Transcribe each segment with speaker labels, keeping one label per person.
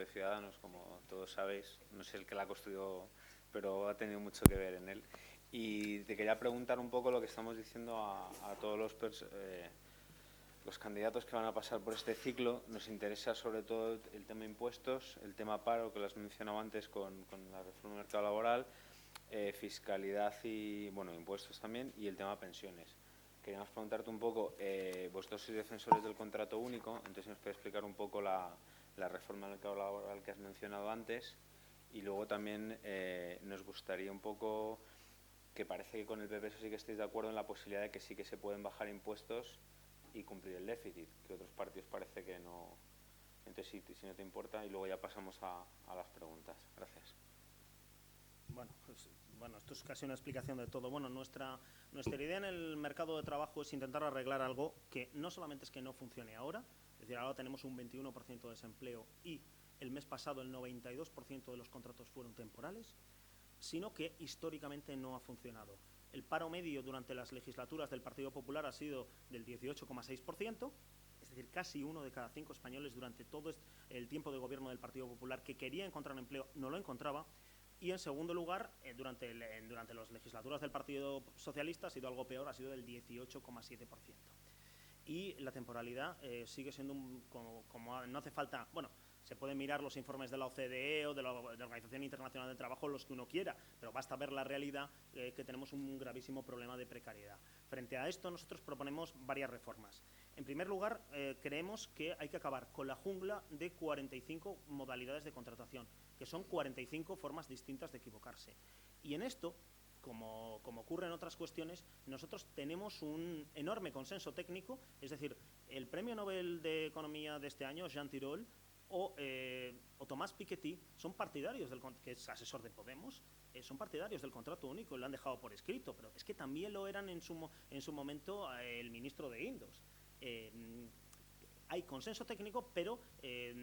Speaker 1: de Ciudadanos, como todos sabéis. No sé el que la construyó, pero ha tenido mucho que ver en él. Y te quería preguntar un poco lo que estamos diciendo a todos los candidatos que van a pasar por este ciclo. Nos interesa sobre todo el tema impuestos, el tema paro, que lo has mencionado antes con la reforma del mercado laboral, fiscalidad y, bueno, impuestos también, y el tema pensiones. Queríamos preguntarte un poco, vosotros sois defensores del contrato único, entonces nos puede explicar un poco la reforma del mercado laboral que has mencionado antes, y luego también nos gustaría un poco, que parece que con el PP eso sí que estáis de acuerdo en la posibilidad de que sí que se pueden bajar impuestos y cumplir el déficit, que otros partidos parece que no. Entonces, si no te importa, y luego ya pasamos a las preguntas. Gracias.
Speaker 2: Bueno, esto es casi una explicación de todo. Bueno, nuestra idea en el mercado de trabajo es intentar arreglar algo que no solamente es que no funcione ahora, es decir, ahora tenemos un 21% de desempleo y el mes pasado el 92% de los contratos fueron temporales, sino que históricamente no ha funcionado. El paro medio durante las legislaturas del Partido Popular ha sido del 18,6%, es decir, casi 1 de cada 5 españoles durante todo el tiempo de gobierno del Partido Popular que quería encontrar empleo no lo encontraba. Y en segundo lugar, durante las legislaturas del Partido Socialista ha sido algo peor, ha sido del 18,7%. Y la temporalidad sigue siendo, como no hace falta, bueno, se pueden mirar los informes de la OCDE o de la Organización Internacional del Trabajo, los que uno quiera, pero basta ver la realidad, que tenemos un gravísimo problema de precariedad. Frente a esto, nosotros proponemos varias reformas. En primer lugar, creemos que hay que acabar con la jungla de 45 modalidades de contratación, que son 45 formas distintas de equivocarse. Y en esto, como ocurre en otras cuestiones, nosotros tenemos un enorme consenso técnico, es decir, el Premio Nobel de Economía de este año, Jean Tirole, o Tomás Piketty, son partidarios, que es asesor de Podemos, son partidarios del contrato único y lo han dejado por escrito, pero es que también lo eran en su momento el ministro de Indos. Hay consenso técnico, pero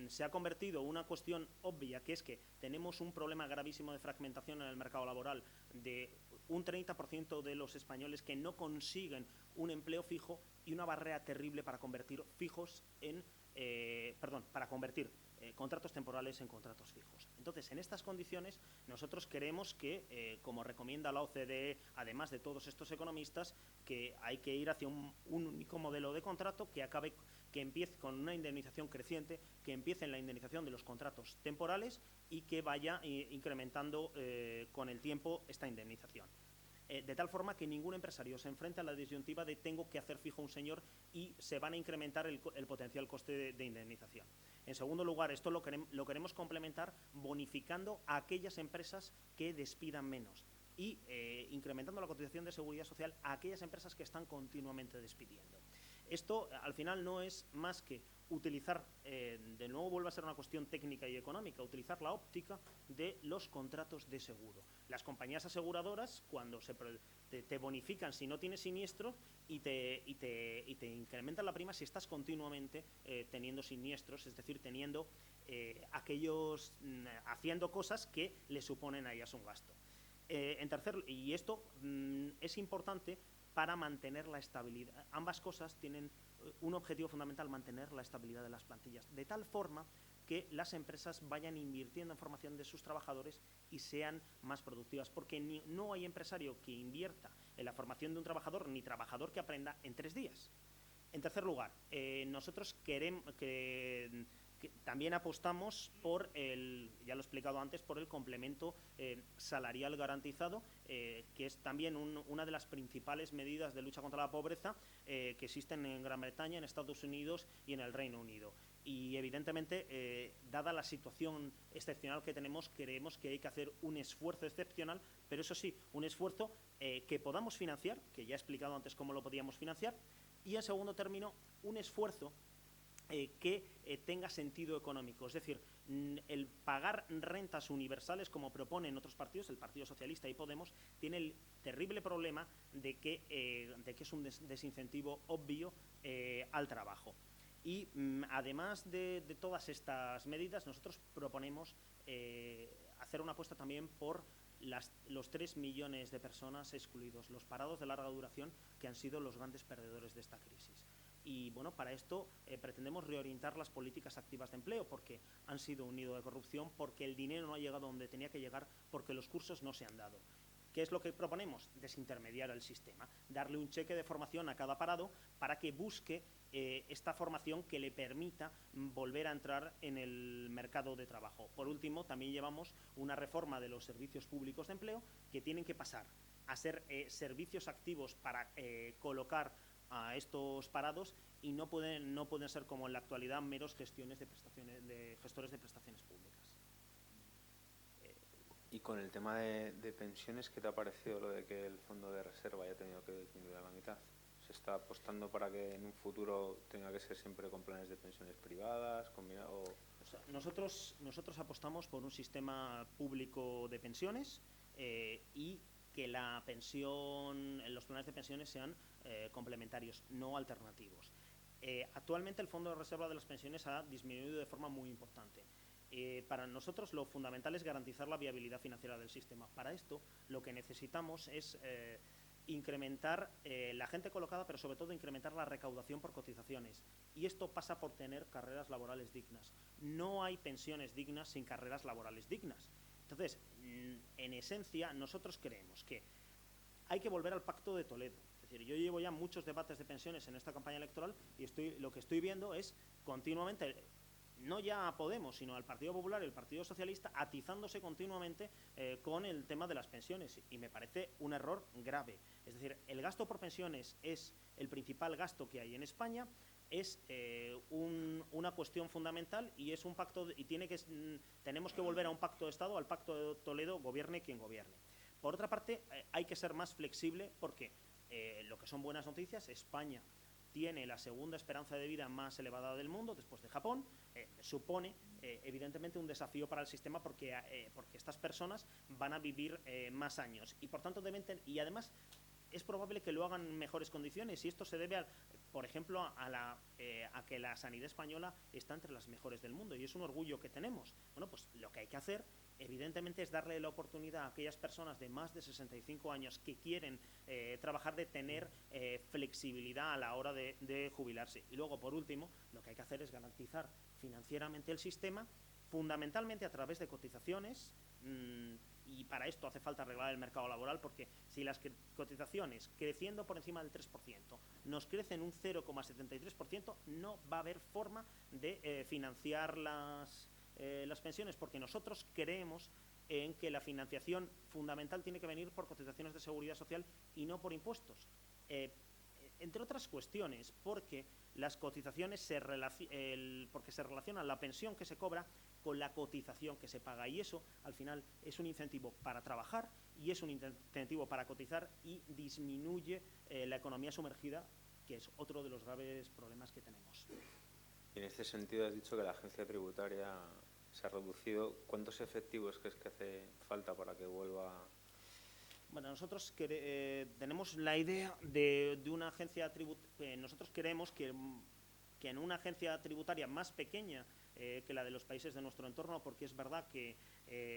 Speaker 2: se ha convertido en una cuestión obvia, que es que tenemos un problema gravísimo de fragmentación en el mercado laboral, de un 30% de los españoles que no consiguen un empleo fijo y una barrera terrible para convertir para convertir contratos temporales en contratos fijos. Entonces, en estas condiciones, nosotros creemos que, como recomienda la OCDE, además de todos estos economistas, que hay que ir hacia un único modelo de contrato que empiece con una indemnización creciente, que empiece en la indemnización de los contratos temporales y que vaya incrementando con el tiempo esta indemnización. De tal forma que ningún empresario se enfrente a la disyuntiva de tengo que hacer fijo a un señor y se van a incrementar el potencial coste de indemnización. En segundo lugar, esto lo queremos complementar bonificando a aquellas empresas que despidan menos y incrementando la cotización de seguridad social a aquellas empresas que están continuamente despidiendo. Esto, al final, no es más que utilizar, de nuevo vuelve a ser una cuestión técnica y económica, utilizar la óptica de los contratos de seguro. Las compañías aseguradoras, cuando te bonifican si no tienes siniestro y te incrementan la prima si estás continuamente teniendo siniestros, es decir, teniendo haciendo cosas que le suponen a ellas un gasto. Y esto es importante para mantener la estabilidad. Ambas cosas tienen un objetivo fundamental: mantener la estabilidad de las plantillas, de tal forma que las empresas vayan invirtiendo en formación de sus trabajadores y sean más productivas, porque no hay empresario que invierta en la formación de un trabajador, ni trabajador que aprenda en 3 días. En tercer lugar, nosotros queremos que también apostamos por ya lo he explicado antes, por el complemento salarial garantizado, que es también una de las principales medidas de lucha contra la pobreza que existen en Gran Bretaña, en Estados Unidos y en el Reino Unido. Y evidentemente, dada la situación excepcional que tenemos, creemos que hay que hacer un esfuerzo excepcional, pero eso sí, un esfuerzo que podamos financiar, que ya he explicado antes cómo lo podíamos financiar, y en segundo término, un esfuerzo que tenga sentido económico. Es decir, el pagar rentas universales, como proponen otros partidos, el Partido Socialista y Podemos, tiene el terrible problema de que es un desincentivo obvio al trabajo. Y además de todas estas medidas, nosotros proponemos hacer una apuesta también por los 3 millones de personas excluidos, los parados de larga duración, que han sido los grandes perdedores de esta crisis. Y bueno, para esto pretendemos reorientar las políticas activas de empleo, porque han sido un nido de corrupción, porque el dinero no ha llegado donde tenía que llegar, porque los cursos no se han dado. ¿Qué es lo que proponemos? Desintermediar el sistema, darle un cheque de formación a cada parado para que busque esta formación que le permita volver a entrar en el mercado de trabajo. Por último, también llevamos una reforma de los servicios públicos de empleo que tienen que pasar a ser servicios activos para colocar a estos parados y no pueden ser, como en la actualidad, meros gestores de prestaciones públicas.
Speaker 1: Y con el tema de pensiones, ¿qué te ha parecido lo de que el fondo de reserva haya tenido que disminuir a la mitad? ¿Se está apostando para que en un futuro tenga que ser siempre con planes de pensiones privadas, combinado?
Speaker 2: O sea, nosotros apostamos por un sistema público de pensiones y que la pensión, los planes de pensiones sean complementarios, no alternativos. Actualmente el fondo de reserva de las pensiones ha disminuido de forma muy importante. Para nosotros lo fundamental es garantizar la viabilidad financiera del sistema. Para esto lo que necesitamos es incrementar la gente colocada, pero sobre todo incrementar la recaudación por cotizaciones. Y esto pasa por tener carreras laborales dignas. No hay pensiones dignas sin carreras laborales dignas. Entonces, en esencia, nosotros creemos que hay que volver al Pacto de Toledo. Es decir, yo llevo ya muchos debates de pensiones en esta campaña electoral y lo que estoy viendo es continuamente, no ya a Podemos, sino al Partido Popular y al Partido Socialista, atizándose continuamente con el tema de las pensiones. Y me parece un error grave. Es decir, el gasto por pensiones es el principal gasto que hay en España, es una cuestión fundamental y es un pacto y tenemos que volver a un pacto de Estado, al Pacto de Toledo, gobierne quien gobierne. Por otra parte, hay que ser más flexible porque lo que son buenas noticias, España tiene la segunda esperanza de vida más elevada del mundo, después de Japón. Supone, evidentemente, un desafío para el sistema porque estas personas van a vivir más años y, por tanto, y además es probable que lo hagan en mejores condiciones y esto se debe, por ejemplo, a que la sanidad española está entre las mejores del mundo y es un orgullo que tenemos. Bueno, pues lo que hay que hacer, evidentemente, es darle la oportunidad a aquellas personas de más de 65 años que quieren trabajar de tener flexibilidad a la hora de jubilarse. Y luego, por último, lo que hay que hacer es garantizar financieramente el sistema, fundamentalmente a través de cotizaciones, y para esto hace falta arreglar el mercado laboral, porque si las cotizaciones, creciendo por encima del 3%, nos crecen un 0,73%, no va a haber forma de financiar las pensiones, porque nosotros creemos en que la financiación fundamental tiene que venir por cotizaciones de seguridad social y no por impuestos. Entre otras cuestiones, porque las cotizaciones porque se relacionan la pensión que se cobra con la cotización que se paga y eso al final es un incentivo para trabajar y es un incentivo para cotizar y disminuye la economía sumergida, que es otro de los graves problemas que tenemos.
Speaker 1: Y en este sentido has dicho que la agencia tributaria se ha reducido. ¿Cuántos efectivos crees que hace falta para que vuelva?
Speaker 2: Bueno, nosotros tenemos la idea de una agencia tributaria. Nosotros queremos que en una agencia tributaria más pequeña que la de los países de nuestro entorno, porque es verdad que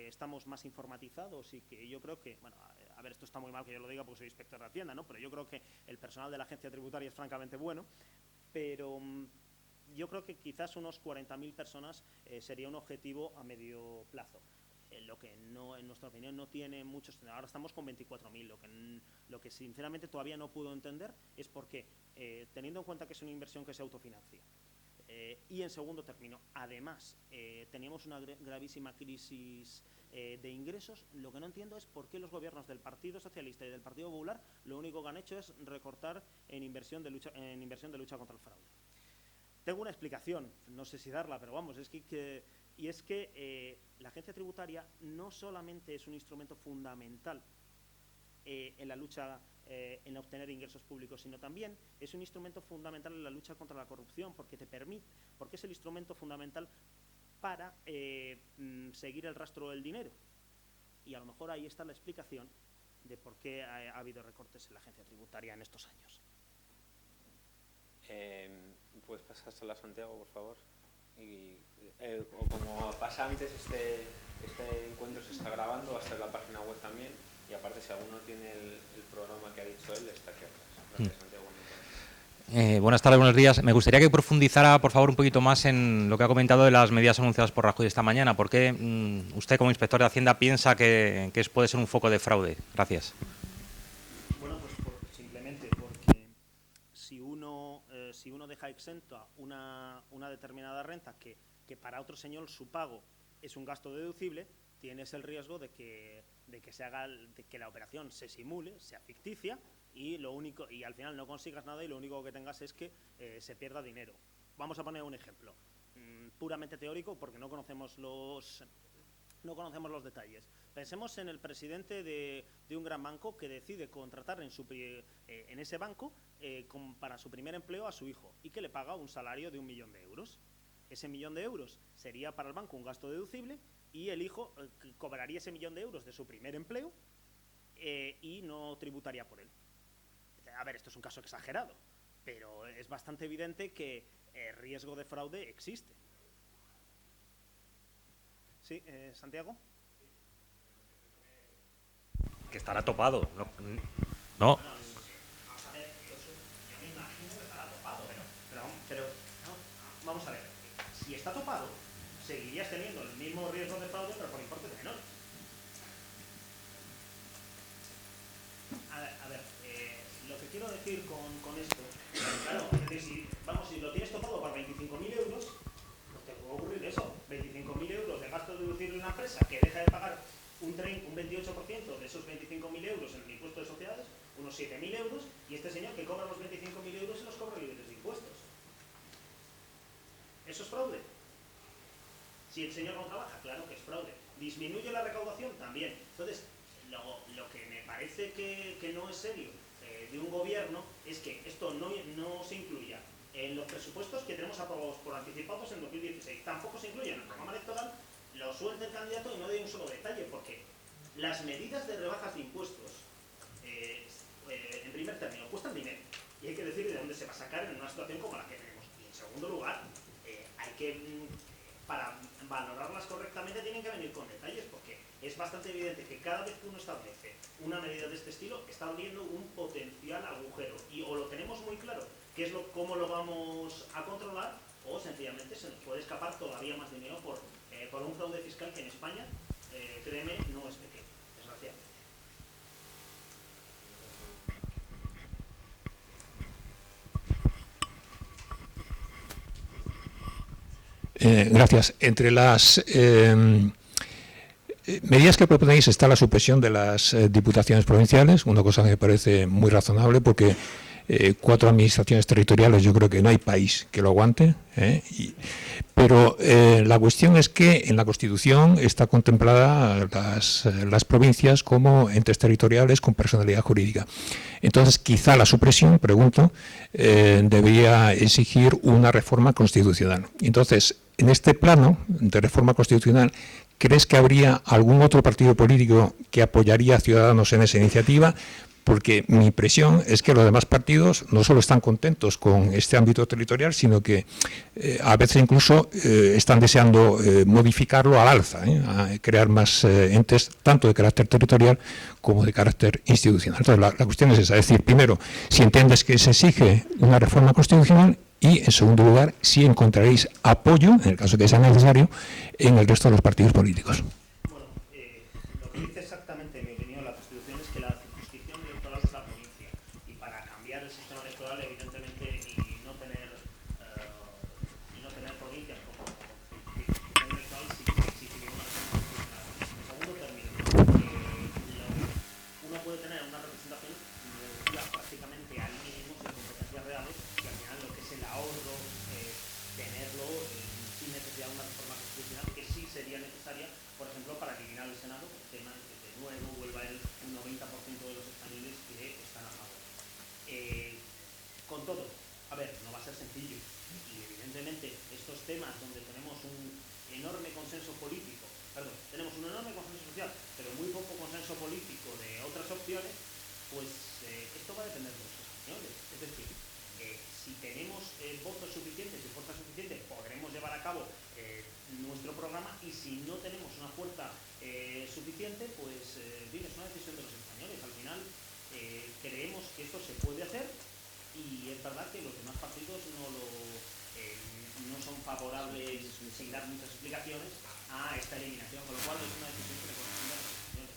Speaker 2: estamos más informatizados y que yo creo que, bueno, a ver, esto está muy mal que yo lo diga porque soy inspector de Hacienda, ¿no? Pero yo creo que el personal de la agencia tributaria es francamente bueno, pero yo creo que quizás unos 40.000 personas sería un objetivo a medio plazo. Lo que no, en nuestra opinión, no tiene muchos. Ahora estamos con 24.000. Lo que sinceramente todavía no puedo entender es por qué, teniendo en cuenta que es una inversión que se autofinancia, y en segundo término, además, teníamos una gravísima crisis de ingresos, lo que no entiendo es por qué los gobiernos del Partido Socialista y del Partido Popular lo único que han hecho es recortar en inversión de lucha contra el fraude. Tengo una explicación, no sé si darla, pero vamos, es que la agencia tributaria no solamente es un instrumento fundamental en la lucha, en obtener ingresos públicos, sino también es un instrumento fundamental en la lucha contra la corrupción, porque porque es el instrumento fundamental para seguir el rastro del dinero. Y a lo mejor ahí está la explicación de por qué ha habido recortes en la agencia tributaria en estos años.
Speaker 1: ¿Puedes pasársela a Santiago, por favor? O como pasa antes, este encuentro se está grabando, va a estar en la página web también, y aparte si alguno tiene el programa que ha dicho él, está aquí atrás. Gracias, Santiago.
Speaker 3: Buenas tardes, buenos días. Me gustaría que profundizara, por favor, un poquito más en lo que ha comentado de las medidas anunciadas por Rajoy esta mañana. ¿Por qué usted, como inspector de Hacienda, piensa que puede ser un foco de fraude? Gracias.
Speaker 2: Bueno, pues simplemente porque si uno deja exenta una determinada renta que para otro señor su pago es un gasto deducible, tienes el riesgo de que la operación se simule, sea ficticia y al final no consigas nada y lo único que tengas es que se pierda dinero. Vamos a poner un ejemplo puramente teórico porque no conocemos los detalles. Pensemos en el presidente de un gran banco que decide contratar en ese banco para su primer empleo a su hijo y que le paga un salario de 1 millón de euros. Ese 1 millón de euros sería para el banco un gasto deducible y el hijo cobraría ese 1 millón de euros de su primer empleo y no tributaría por él. A ver, esto es un caso exagerado, pero es bastante evidente que el riesgo de fraude existe. Sí, Santiago.
Speaker 3: Que estará topado. No.
Speaker 2: Vamos a ver, yo me imagino que estará topado, pero vamos a ver. Si está topado, seguirías teniendo el mismo riesgo de fraude, pero por importes menores. A ver, lo que quiero decir con esto, claro, es decir, si lo tienes topado por 25.000 euros, pues te puede ocurrir eso, 25.000 euros de gasto deducible en una empresa que deja de pagar un 28% de esos 25.000 euros en el impuesto de sociedades, unos 7.000 euros, y este señor que cobra los 25.000 euros se los cobra libres de impuestos. ¿Eso es fraude? Si el señor no trabaja, claro que es fraude. ¿Disminuye la recaudación? También. Entonces, lo que me parece que no es serio de un gobierno es que esto no se incluya en los presupuestos que tenemos aprobados por anticipados en 2016. Tampoco se incluye en el programa electoral, lo suelta el candidato y no dé un solo detalle, porque las medidas de rebajas de impuestos, en primer término, cuestan dinero. Y hay que decir de dónde se va a sacar en una situación como la que tenemos. Y en segundo lugar, para valorarlas correctamente tienen que venir con detalles, porque es bastante evidente que cada vez que uno establece una medida de este estilo está abriendo un potencial agujero y o lo tenemos muy claro cómo lo vamos a controlar, o sencillamente se nos puede escapar todavía más dinero por un fraude fiscal que en España, créeme, no es pequeño, desgraciadamente.
Speaker 4: Gracias. Entre las medidas que proponéis está la supresión de las diputaciones provinciales, una cosa que me parece muy razonable porque 4 administraciones territoriales yo creo que no hay país que lo aguante, pero la cuestión es que en la Constitución está contemplada las provincias como entes territoriales con personalidad jurídica. Entonces quizá la supresión, pregunto, debería exigir una reforma constitucional. Entonces, en este plano de reforma constitucional, ¿crees que habría algún otro partido político que apoyaría a Ciudadanos en esa iniciativa? Porque mi impresión es que los demás partidos no solo están contentos con este ámbito territorial, sino que a veces incluso están deseando modificarlo al alza, a crear más entes tanto de carácter territorial como de carácter institucional. Entonces la cuestión es esa, es decir, primero, si entiendes que se exige una reforma constitucional y, en segundo lugar, si encontraréis apoyo, en el caso que sea necesario, en el resto de los partidos políticos.
Speaker 2: Bueno, lo que dice exactamente, en mi opinión, la Constitución es que la circunscripción electoral es la provincia. Y para cambiar el sistema electoral, evidentemente, y no tener provincias como circunscripción electoral, sí que se exigiría una reforma constitucional. En segundo término, uno puede tener una representación prácticamente al mínimo sin competencias reales, y al final lo que es el ahorro, tenerlo sin necesidad de una reforma constitucional, que sí sería necesaria, por ejemplo, para eliminar el Senado, el tema de que de nuevo vuelva un 90% de los españoles que están a favor. Con todo, a ver, no va a ser sencillo, y evidentemente estos temas donde tenemos un enorme consenso político, tenemos un enorme consenso social, pero muy poco consenso político de otras opciones, pues esto va a depender de los españoles. Es decir, si tenemos votos suficientes y fuerza suficiente, podremos llevar a cabo nuestro programa, y si no tenemos una fuerza suficiente, pues bien, es una decisión de los españoles. Al final creemos que esto se puede hacer, y es verdad que los demás partidos no son favorables, sin dar muchas explicaciones, a esta eliminación, con lo cual es una decisión que le corresponde a los españoles.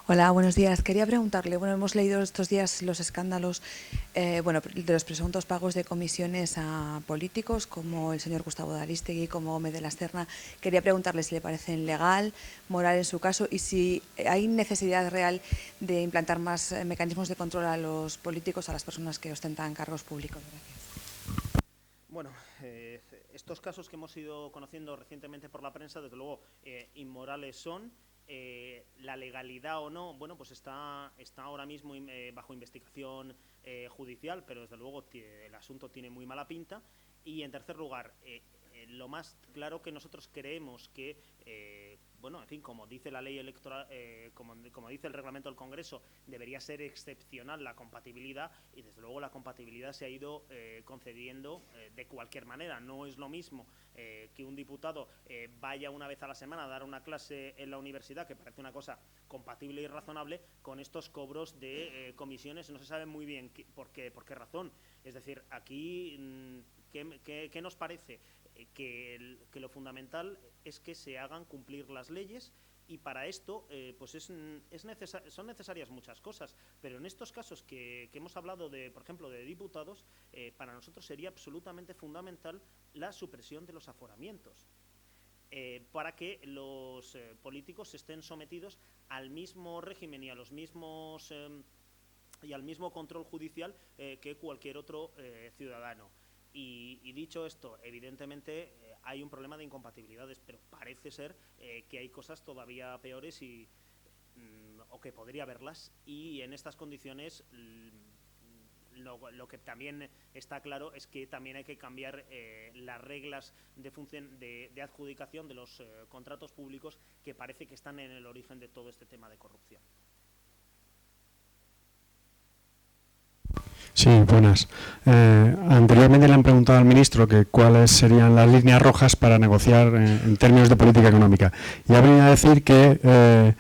Speaker 5: Hola, buenos días. Quería preguntarle, bueno, hemos leído estos días los escándalos de los presuntos pagos de comisiones a políticos como el señor Gustavo Ariztegui, como Gómez de la Serna. Quería preguntarle si le parecen legal, moral en su caso y si hay necesidad real de implantar más mecanismos de control a los políticos, a las personas que ostentan cargos públicos. Gracias.
Speaker 2: Bueno, estos casos que hemos ido conociendo recientemente por la prensa, desde luego, inmorales son. La legalidad o no, bueno, pues está ahora mismo bajo investigación judicial, pero desde luego el asunto tiene muy mala pinta. Y en tercer lugar, lo más claro que nosotros creemos que, bueno, en fin, como dice la ley electoral, como dice el reglamento del Congreso, debería ser excepcional la compatibilidad y desde luego la compatibilidad se ha ido concediendo de cualquier manera. No es lo mismo que un diputado vaya una vez a la semana a dar una clase en la universidad, que parece una cosa compatible y razonable, con estos cobros de comisiones. No se sabe muy bien por qué razón. Es decir, aquí, ¿qué nos parece? Que lo fundamental es que se hagan cumplir las leyes y para esto pues son necesarias muchas cosas, pero en estos casos que hemos hablado, por ejemplo, de diputados, para nosotros sería absolutamente fundamental la supresión de los aforamientos. Para que los políticos estén sometidos al mismo régimen y a los mismos y al mismo control judicial que cualquier otro ciudadano. Y dicho esto, evidentemente hay un problema de incompatibilidades, pero parece ser que hay cosas todavía peores o que podría haberlas, y en estas condiciones lo que también está claro es que también hay que cambiar las reglas de adjudicación de los contratos públicos, que parece que están en el origen de todo este tema de corrupción.
Speaker 6: Sí, buenas. Anteriormente le han preguntado al ministro que cuáles serían las líneas rojas para negociar en términos de política económica. Y ha venido a decir que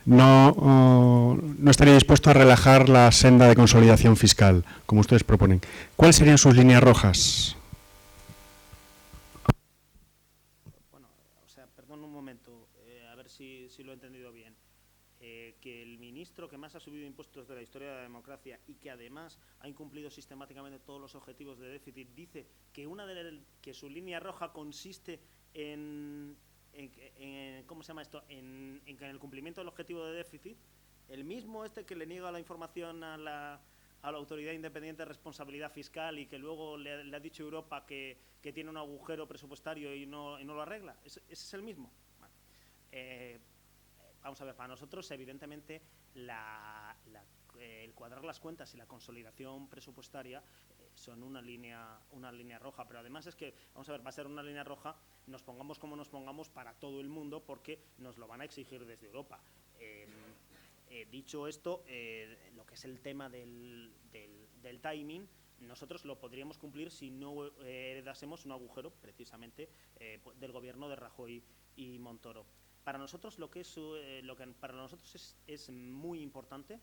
Speaker 6: no estaría dispuesto a relajar la senda de consolidación fiscal, como ustedes proponen. ¿Cuáles serían sus líneas rojas?
Speaker 2: Bueno, o sea, perdón un momento, a ver si lo he entendido bien. Que el ministro que más ha subido impuestos de la historia de la democracia y que además ha incumplido sistemáticamente todos los objetivos de déficit, dice que que su línea roja consiste en ¿cómo se llama esto? En el cumplimiento del objetivo de déficit. El mismo que le niega la información a la Autoridad Independiente de Responsabilidad Fiscal y que luego le ha dicho Europa que tiene un agujero presupuestario y no lo arregla. ¿Ese es el mismo? Bueno, vamos a ver, para nosotros evidentemente el cuadrar las cuentas y la consolidación presupuestaria son una línea roja, pero además es que, vamos a ver, va a ser una línea roja, nos pongamos como nos pongamos, para todo el mundo, porque nos lo van a exigir desde Europa. Dicho esto, lo que es el tema del timing, nosotros lo podríamos cumplir si no heredásemos un agujero precisamente del gobierno de Rajoy y Montoro. Para nosotros lo que para nosotros es muy importante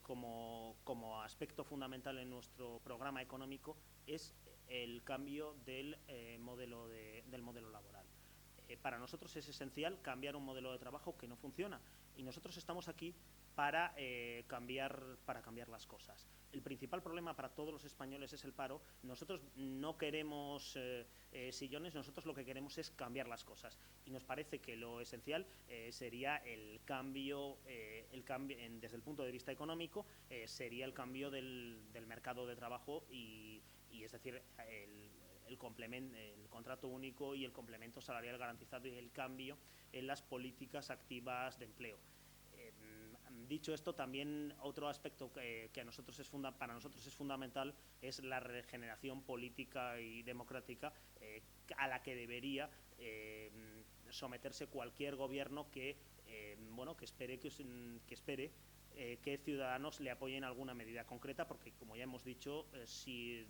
Speaker 2: como aspecto fundamental en nuestro programa económico es el cambio del modelo laboral. Para nosotros es esencial cambiar un modelo de trabajo que no funciona y nosotros estamos aquí para cambiar las cosas. El principal problema para todos los españoles es el paro. Nosotros no queremos sillones, nosotros lo que queremos es cambiar las cosas y nos parece que lo esencial sería el cambio desde el punto de vista económico, sería el cambio del mercado de trabajo y es decir, el contrato único y el complemento salarial garantizado y el cambio en las políticas activas de empleo. Dicho esto, también otro aspecto que para nosotros es fundamental es la regeneración política y democrática a la que debería someterse cualquier gobierno que espere que Ciudadanos le apoyen alguna medida concreta, porque como ya hemos dicho, si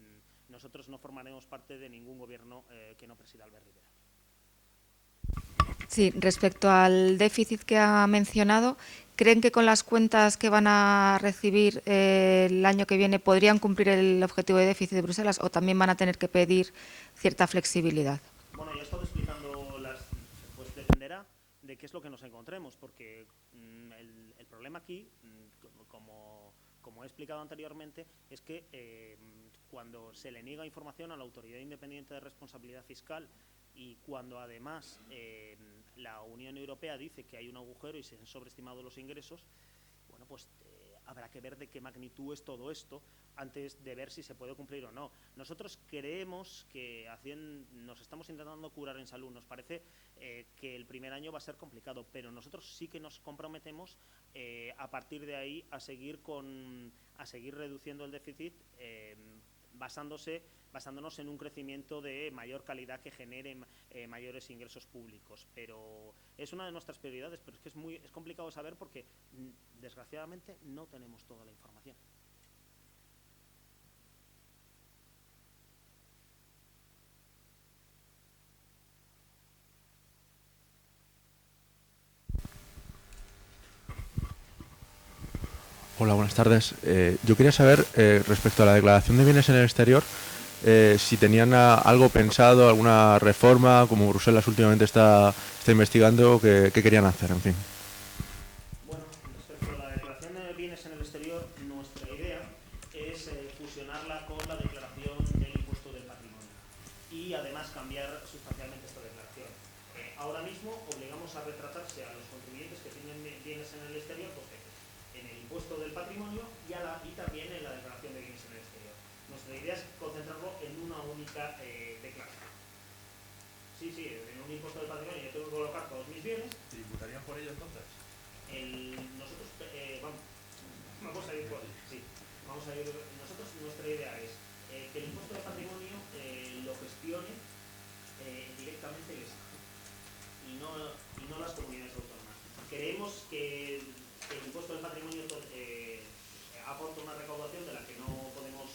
Speaker 2: nosotros no formaremos parte de ningún gobierno que no presida Albert Rivera.
Speaker 7: Sí, respecto al déficit que ha mencionado, ¿creen que con las cuentas que van a recibir el año que viene podrían cumplir el objetivo de déficit de Bruselas o también van a tener que pedir cierta flexibilidad?
Speaker 2: Bueno, ya he estado explicando pues dependerá de qué es lo que nos encontremos, porque el problema aquí, como he explicado anteriormente, es que cuando se le niega información a la Autoridad Independiente de Responsabilidad Fiscal y cuando además la Unión Europea dice que hay un agujero y se han sobreestimado los ingresos, bueno, pues habrá que ver de qué magnitud es todo esto antes de ver si se puede cumplir o no. Nosotros creemos que nos estamos intentando curar en salud. Nos parece que el primer año va a ser complicado, pero nosotros sí que nos comprometemos a partir de ahí a seguir reduciendo el déficit basándonos en un crecimiento de mayor calidad que genere mayores ingresos públicos. Pero es una de nuestras prioridades, pero es que es complicado saber porque, desgraciadamente, no tenemos toda la información.
Speaker 8: Hola, buenas tardes. Yo quería saber, respecto a la declaración de bienes en el exterior, si tenían algo pensado, alguna reforma, como Bruselas últimamente está investigando, qué querían hacer, en fin.
Speaker 2: Bueno, respecto a la declaración de bienes en el exterior, nuestra idea es fusionarla con la declaración del impuesto del patrimonio y además cambiar sustancialmente esta declaración. Ahora mismo obligamos a retratarse a los contribuyentes que tienen bienes en el exterior en el impuesto del patrimonio y también en la declaración de bienes en el exterior. Nuestra idea es concentrarlo en una única declaración. Sí, en un impuesto del patrimonio yo tengo que colocar todos mis bienes.
Speaker 8: ¿Tributarían por ello entonces?
Speaker 2: Nosotros vamos a ir por... Sí, vamos a ir... Nosotros, nuestra idea es que el impuesto del patrimonio lo gestione directamente el Estado y no las comunidades autónomas. Creemos que el impuesto del patrimonio aporta una recaudación de la que no podemos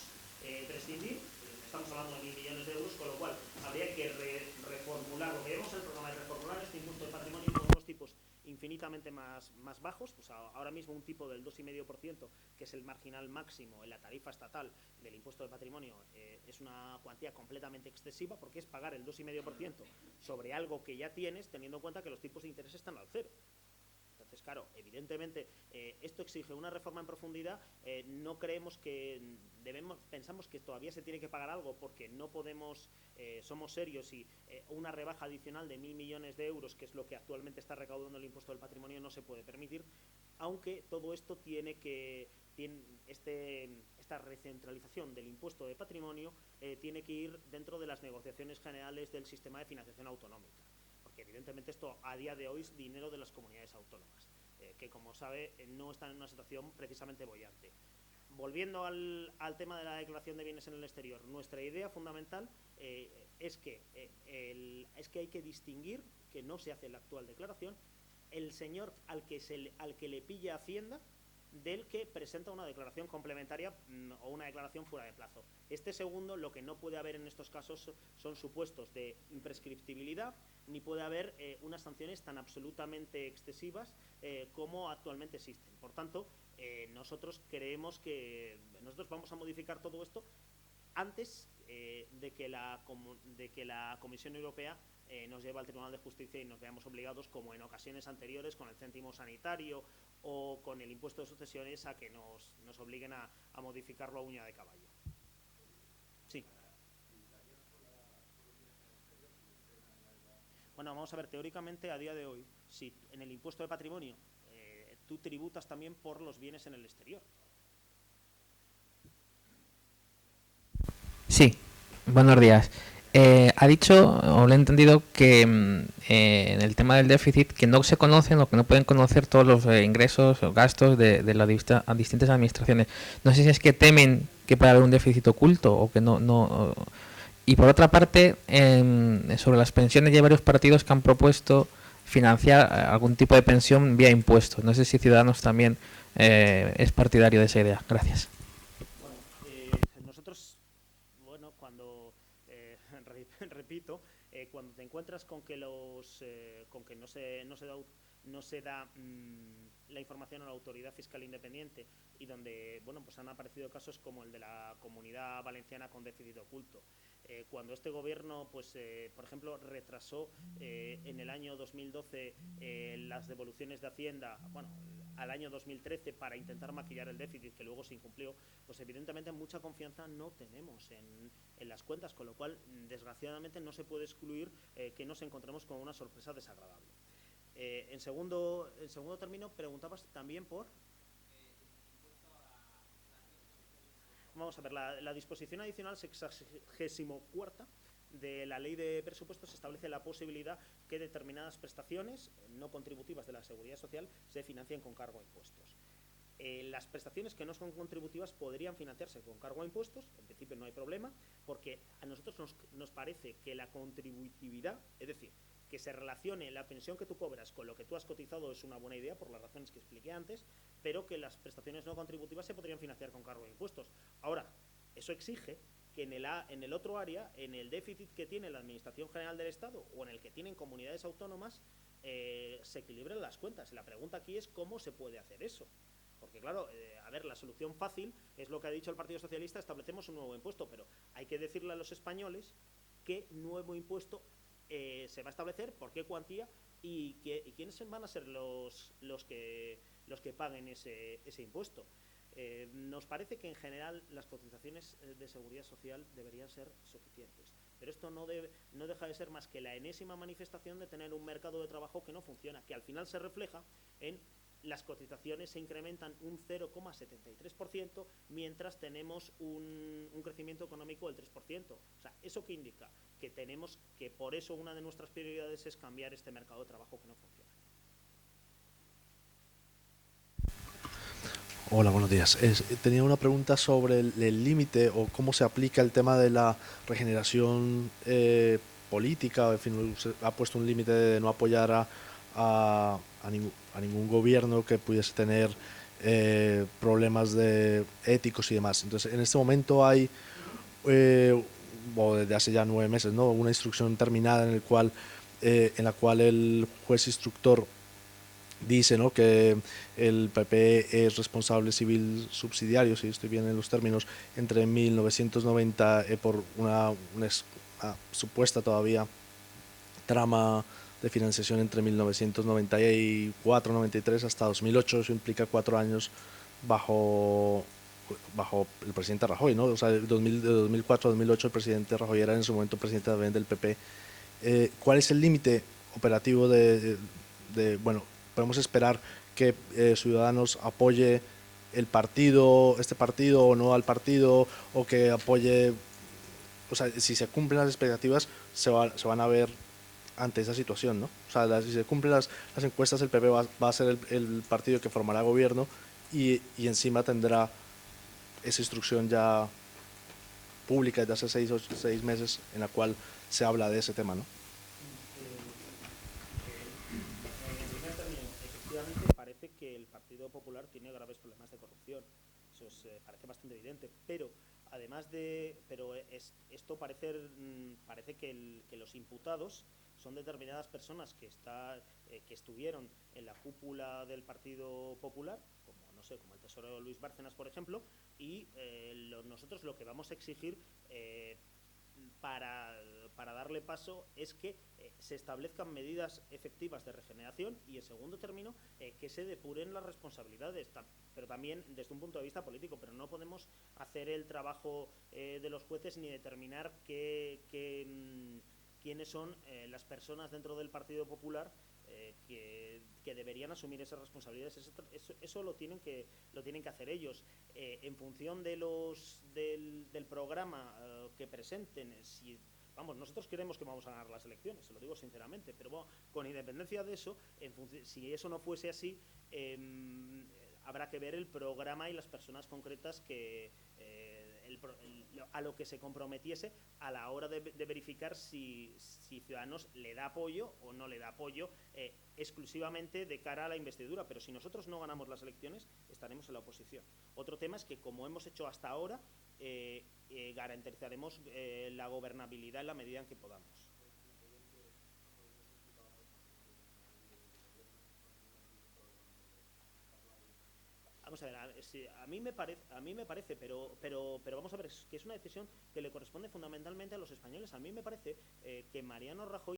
Speaker 2: prescindir. Estamos hablando de 1.000 millones de euros, con lo cual habría que reformular, lo que vemos en el programa, de reformular este impuesto del patrimonio con unos tipos infinitamente más bajos. Pues ahora mismo un tipo del 2,5%, que es el marginal máximo en la tarifa estatal del impuesto del patrimonio, es una cuantía completamente excesiva, porque es pagar el 2,5% sobre algo que ya tienes, teniendo en cuenta que los tipos de interés están al cero. Entonces, claro, evidentemente esto exige una reforma en profundidad. No creemos que pensamos que todavía se tiene que pagar algo porque no podemos, somos serios y una rebaja adicional de 1.000 millones de euros, que es lo que actualmente está recaudando el impuesto del patrimonio, no se puede permitir, aunque todo esto esta recentralización del impuesto de patrimonio tiene que ir dentro de las negociaciones generales del sistema de financiación autonómica. Porque evidentemente esto a día de hoy es dinero de las comunidades autónomas, que como sabe no están en una situación precisamente boyante. Volviendo al tema de la declaración de bienes en el exterior, nuestra idea fundamental es que hay que distinguir, que no se hace en la actual declaración, el señor al que le pilla Hacienda del que presenta una declaración complementaria o una declaración fuera de plazo. Este segundo, lo que no puede haber en estos casos son supuestos de imprescriptibilidad, ni puede haber unas sanciones tan absolutamente excesivas como actualmente existen. Por tanto, nosotros creemos que nosotros vamos a modificar todo esto antes de que la Comisión Europea nos lleve al Tribunal de Justicia y nos veamos obligados, como en ocasiones anteriores con el céntimo sanitario o con el impuesto de sucesiones, a que nos obliguen a modificarlo a uña de caballo. Sí. Bueno, vamos a ver, teóricamente a día de hoy, si en el impuesto de patrimonio tú tributas también por los bienes en el exterior.
Speaker 9: Sí, buenos días. Ha dicho, o le he entendido, que en el tema del déficit, que no se conocen o que no pueden conocer todos los ingresos o gastos de las distintas administraciones. No sé si es que temen que pueda haber un déficit oculto o que no. Y por otra parte, sobre las pensiones, ya hay varios partidos que han propuesto financiar algún tipo de pensión vía impuestos. No sé si Ciudadanos también es partidario de esa idea. Gracias. Repito,
Speaker 2: cuando te encuentras con que no no se da la información a la autoridad fiscal independiente y donde pues han aparecido casos como el de la Comunidad Valenciana con déficit oculto. Cuando este gobierno, por ejemplo, retrasó en el año 2012 las devoluciones de Hacienda, al año 2013 para intentar maquillar el déficit que luego se incumplió, pues evidentemente mucha confianza no tenemos en las cuentas, con lo cual desgraciadamente no se puede excluir que nos encontremos con una sorpresa desagradable. En segundo término, preguntabas también por... Vamos a ver, la disposición adicional 64ª de la Ley de Presupuestos establece la posibilidad que determinadas prestaciones no contributivas de la Seguridad Social se financien con cargo a impuestos. Las prestaciones que no son contributivas podrían financiarse con cargo a impuestos, en principio no hay problema, porque a nosotros nos parece que la contributividad, es decir, que se relacione la pensión que tú cobras con lo que tú has cotizado es una buena idea por las razones que expliqué antes, pero que las prestaciones no contributivas se podrían financiar con cargo de impuestos. Ahora, eso exige que en el otro área, en el déficit que tiene la Administración General del Estado o en el que tienen comunidades autónomas, se equilibren las cuentas. La pregunta aquí es cómo se puede hacer eso. Porque claro, la solución fácil es lo que ha dicho el Partido Socialista, establecemos un nuevo impuesto, pero hay que decirle a los españoles qué nuevo impuesto se va a establecer, por qué cuantía y quiénes van a ser los que paguen ese impuesto. Nos parece que en general las cotizaciones de seguridad social deberían ser suficientes, pero esto no deja de ser más que la enésima manifestación de tener un mercado de trabajo que no funciona, que al final se refleja en las cotizaciones se incrementan un 0,73%, mientras tenemos un crecimiento económico del 3%. O sea, ¿eso qué indica? Que tenemos que, por eso, una de nuestras prioridades es cambiar este mercado de trabajo que no funciona.
Speaker 10: Hola, buenos días. Tenía una pregunta sobre el límite o cómo se aplica el tema de la regeneración política. En fin, se ha puesto un límite de no apoyar a ningún gobierno que pudiese tener problemas éticos y demás. Entonces, en este momento hay, o desde hace ya 9 meses, ¿no?, una instrucción terminada en la cual el juez instructor dice, ¿no?, que el PP es responsable civil subsidiario, si estoy bien en los términos, entre 1990 por una supuesta todavía trama de financiación entre 1994-93 hasta 2008. Eso implica 4 años bajo el presidente Rajoy, ¿no? O sea, de 2004 a 2008 el presidente Rajoy era en su momento presidente también del PP. ¿Cuál es el límite operativo bueno, podemos esperar que Ciudadanos apoye este partido o no al partido, o que apoye, o sea, si se cumplen las expectativas se van a ver ante esa situación, ¿no? O sea, si se cumplen las encuestas, el PP va a ser el partido que formará gobierno y encima tendrá esa instrucción ya pública desde hace 6 meses en la cual se habla de ese tema, ¿no?
Speaker 2: Efectivamente, parece que el Partido Popular tiene graves problemas de corrupción. Eso parece bastante evidente, pero además esto parece que los imputados son determinadas personas que estuvieron en la cúpula del Partido Popular, como el tesorero Luis Bárcenas, por ejemplo, y nosotros lo que vamos a exigir para darle paso es que se establezcan medidas efectivas de regeneración y, en segundo término, que se depuren las responsabilidades, pero también desde un punto de vista político. Pero no podemos hacer el trabajo de los jueces ni determinar quiénes son las personas dentro del Partido Popular que deberían asumir esas responsabilidades. Eso lo tienen que hacer ellos. En función del programa que presenten, nosotros creemos que vamos a ganar las elecciones, se lo digo sinceramente, pero bueno, con independencia de eso, si eso no fuese así, habrá que ver el programa y las personas concretas a lo que se comprometiese a la hora de verificar si Ciudadanos le da apoyo o no le da apoyo exclusivamente de cara a la investidura. Pero si nosotros no ganamos las elecciones, estaremos en la oposición. Otro tema es que, como hemos hecho hasta ahora, garantizaremos la gobernabilidad en la medida en que podamos. Vamos a ver, a mí me parece, pero vamos a ver, que es una decisión que le corresponde fundamentalmente a los españoles. A mí me parece que Mariano Rajoy